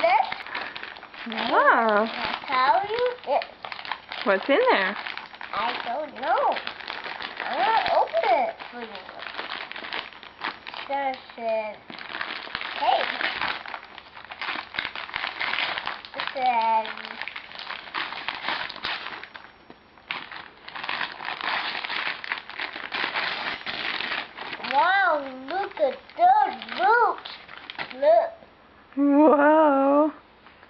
this? Wow. I'll tell you this. What's in there? I don't know. I'm gonna open it for you. It says, hey. It says, wow, look at those boots. Look, Whoa.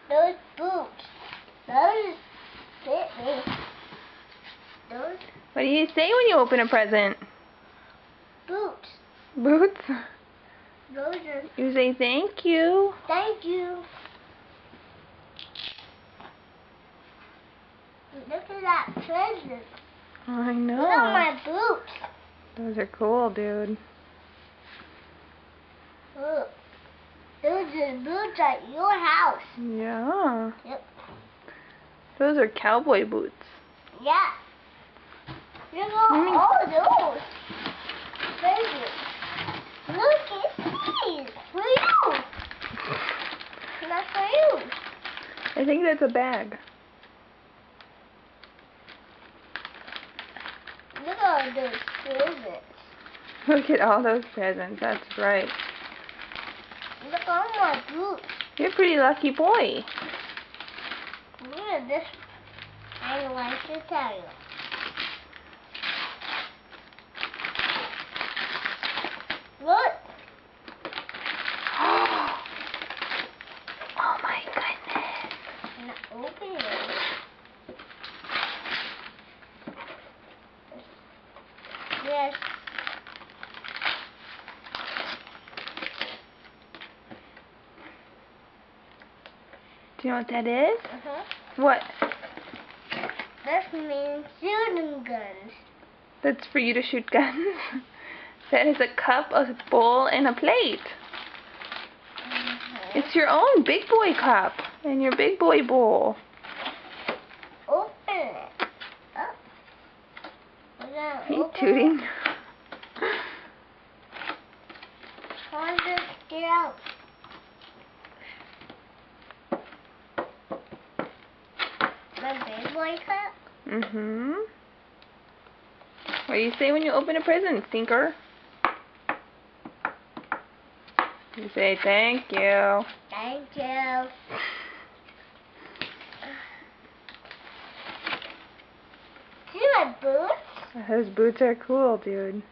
those boots. Those fit me. Those What do you say when you open a present? boots. Boots? Those are, You say thank you. thank you. Look at that present. I Look at know. my boots. Those are cool, dude. Look. Those are boots at your house. Yeah. Yep. Those are cowboy boots. Yeah. Look at all those. Baby. Look at these. For you. Not for you. I think that's a bag. Look at all those presents. Look at all those presents. That's right. Look at all my boots. You're a pretty lucky boy. Look at this. I like to tell you. Look. Oh my goodness. I'm not opening it. Yes. Do you know what that is? Uh-huh. What? This means shooting guns. That's for you to shoot guns? That is a cup, a bowl, and a plate. It's your own big boy cup and your big boy bowl. Open it. Up. Are you tooting? How does it get out? My big boy cup? Mm-hmm. What do you say when you open a present, Stinker? You say thank you. Thank you. See my boots? Those boots are cool, dude.